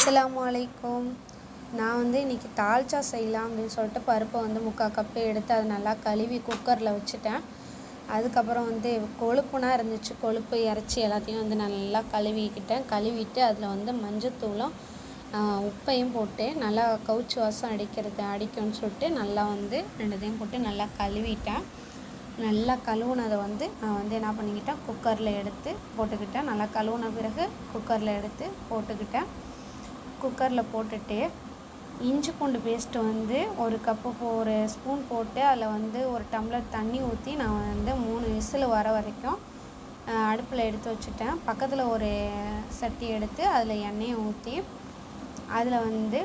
அஸ்ஸலாமு அலைக்கும். நான் இன்றைக்கி தால்ச்சா செய்யலாம் அப்படின்னு சொல்லிட்டு பருப்பை 3/4 கப்பு எடுத்து அதை நல்லா கழுவி குக்கரில் வச்சுட்டேன். அதுக்கப்புறம் கொழுப்புனா இருந்துச்சு, கொழுப்பு இறைச்சி எல்லாத்தையும் நல்லா கழுவிட்டு அதில் மஞ்சத்தூளும் உப்பையும் போட்டு நல்லா கவுச்சி வாசம் அடிக்கும்னு சொல்லிட்டு நல்லா ரெண்டுத்தையும் போட்டு நல்லா கழுவிட்டேன். நல்லா கழுவுனதை நான் என்ன பண்ணிக்கிட்டேன், குக்கரில் எடுத்து போட்டுக்கிட்டேன். நல்லா கழுவுன பிறகு குக்கரில் எடுத்து போட்டுக்கிட்டேன். குக்கரில் போட்டுட்டு இஞ்சி பூண்டு பேஸ்ட்டு ஒரு கப்பு ஒரு ஸ்பூன் போட்டு அதில் ஒரு டம்ளர் தண்ணி ஊற்றி நான் 3 விசில் வர வரைக்கும் அடுப்பில் எடுத்து வச்சுட்டேன். பக்கத்தில் ஒரு சட்டி எடுத்து அதில் எண்ணெயை ஊற்றி அதில்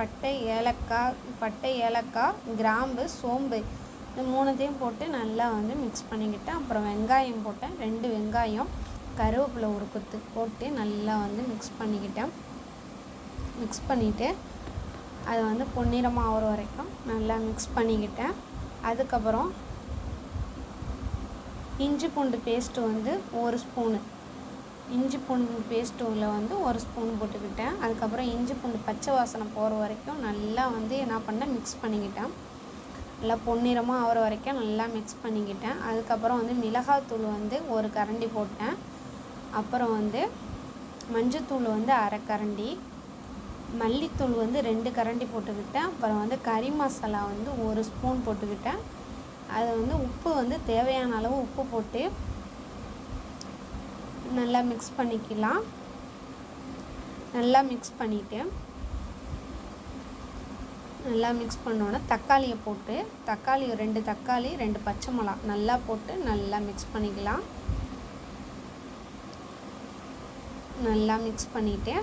பட்டை ஏலக்காய் கிராம்பு சோம்பு இந்த 3த்தையும் போட்டு நல்லா மிக்ஸ் பண்ணிக்கிட்டேன். அப்புறம் வெங்காயம் போட்டேன், 2 வெங்காயம், கருவேப்பிலை ஒரு கொத்து போட்டு நல்லா மிக்ஸ் பண்ணிக்கிட்டேன். மிக்ஸ் பண்ணிவிட்டு அதை பொன்னிறமாக ஆகிற வரைக்கும் நல்லா மிக்ஸ் பண்ணிக்கிட்டேன். அதுக்கப்புறம் இஞ்சி பூண்டு பேஸ்ட்டு 1 ஸ்பூனு இஞ்சி பூண்டு பேஸ்ட்டில் 1 ஸ்பூன் போட்டுக்கிட்டேன். அதுக்கப்புறம் இஞ்சி பூண்டு பச்சை வாசனை போகிற வரைக்கும் நல்லா என்ன பண்ணேன், மிக்ஸ் பண்ணிக்கிட்டேன். நல்லா பொன்னிறமாக ஆகிற வரைக்கும் நல்லா மிக்ஸ் பண்ணிக்கிட்டேன். அதுக்கப்புறம் மிளகாத்தூள் 1 கரண்டி போட்டேன். அப்புறம் மஞ்சத்தூள் 1/2 கரண்டி, மல்லித்தூள் 2 கரண்டி போட்டுக்கிட்டேன். அப்புறம் கறி மசாலா 1 ஸ்பூன் போட்டுக்கிட்டேன். அது உப்பு தேவையான அளவு உப்பு போட்டு நல்லா மிக்ஸ் பண்ணிக்கலாம். நல்லா மிக்ஸ் பண்ணிவிட்டு நல்லா மிக்ஸ் பண்ணோன்னே தக்காளியை போட்டு 2 தக்காளி 2 பச்சை மிளகா நல்லா போட்டு நல்லா மிக்ஸ் பண்ணிக்கலாம். நல்லா மிக்ஸ் பண்ணிவிட்டு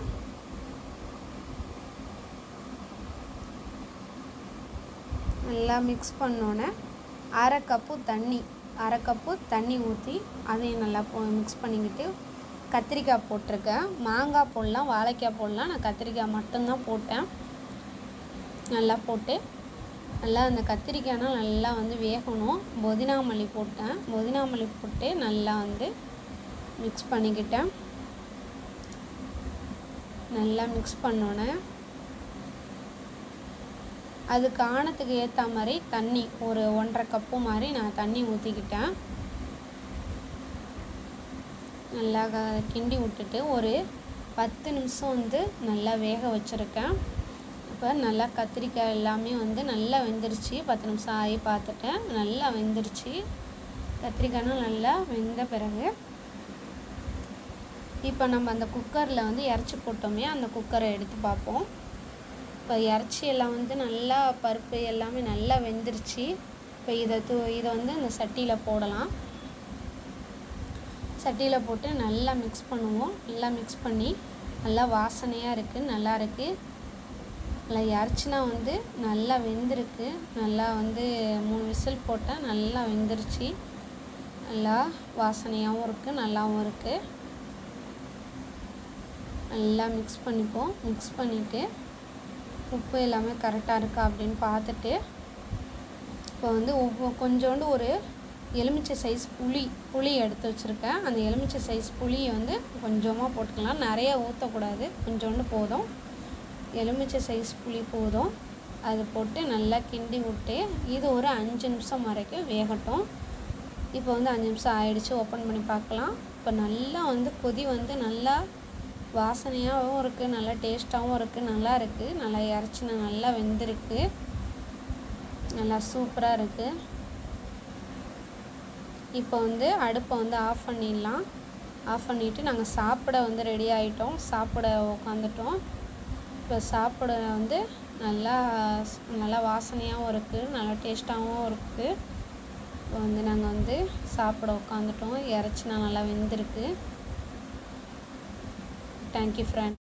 நல்லா மிக்ஸ் பண்ணோன்னே அரை கப்பு தண்ணி ஊற்றி அதையும் நல்லா மிக்ஸ் பண்ணிக்கிட்டு கத்திரிக்காய் போட்டிருக்கேன். மாங்காய் போடலாம், வாழைக்காய் போடலாம். நான் கத்திரிக்காய் மட்டும்தான் போட்டேன். நல்லா போட்டு நல்லா அந்த கத்திரிக்காய்னால் நல்லா வேகணும். புதினா மல்லி போட்டேன். புதினா மல்லி போட்டு நல்லா மிக்ஸ் பண்ணிக்கிட்டேன். நல்லா மிக்ஸ் பண்ணோன்னே அது காணத்துக்கு ஏற்ற மாதிரி தண்ணி ஒரு 1.5 கப்பு மாதிரி நான் தண்ணி ஊற்றிக்கிட்டேன். நல்லா கிண்டி விட்டுட்டு ஒரு 10 நிமிஷம் நல்லா வேக வச்சுருக்கேன். இப்போ நல்லா கத்திரிக்காய் எல்லாமே நல்லா வெந்துருச்சு. 10 நிமிஷம் ஆகி பார்த்துட்டேன், நல்லா வெந்துருச்சு. கத்திரிக்காய்னா நல்லா வெந்த பிறகு இப்போ நம்ம அந்த குக்கரில் இறச்சி போட்டோமே, அந்த குக்கரை எடுத்து பார்ப்போம். இப்போ இறச்சி எல்லாம் நல்லா பருப்பு எல்லாமே நல்லா வெந்துருச்சு. இப்போ இதை அந்த சட்டியில் போடலாம். சட்டியில் போட்டு நல்லா மிக்ஸ் பண்ணுவோம். நல்லா மிக்ஸ் பண்ணி நல்லா வாசனையாக இருக்குது, நல்லா இருக்குது. நல்லா இறச்சினா நல்லா வெந்திருக்கு. நல்லா 3 விசில் போட்டால் நல்லா வெந்துருச்சு. நல்லா வாசனையாகவும் இருக்குது, நல்லாவும் இருக்குது. நல்லா மிக்ஸ் பண்ணிப்போம். மிக்ஸ் பண்ணிவிட்டு உப்பு எல்லாமே கரெக்டாக இருக்கா அப்படின்னு பார்த்துட்டு இப்போ உப்பு கொஞ்சோண்டு ஒரு எலுமிச்சை சைஸ் புளி எடுத்து வச்சுருக்கேன். அந்த எலுமிச்சை சைஸ் புளியை கொஞ்சமாக போட்டுக்கலாம், நிறையா ஊற்றக்கூடாது, கொஞ்சோண்டு போதும். எலுமிச்சை சைஸ் புளி போதும். அது போட்டு நல்லா கிண்டி விட்டு இது ஒரு 5 நிமிஷம் வரைக்கும் வேகட்டும். இப்போ 5 நிமிஷம் ஆயிடுச்சு. ஓப்பன் பண்ணி பார்க்கலாம். இப்போ நல்லா கொதி நல்லா வாசனையாகவும் இருக்குது, நல்லா டேஸ்ட்டாகவும் இருக்குது, நல்லா இருக்குது. நல்லா இறச்சினா நல்லா வெந்திருக்கு, நல்லா சூப்பராக இருக்குது. இப்போ அடுப்பை ஆஃப் பண்ணிடலாம். ஆஃப் பண்ணிவிட்டு நாங்கள் சாப்பிட ரெடி ஆகிட்டோம். சாப்பிட உட்காந்துட்டோம். இப்போ சாப்பிட நல்லா நல்லா வாசனையாகவும் இருக்குது, நல்லா டேஸ்ட்டாகவும் இருக்குது. இப்போ நாங்கள் சாப்பிட உட்காந்துட்டோம். இறச்சினா நல்லா வெந்திருக்கு. Thank you friend.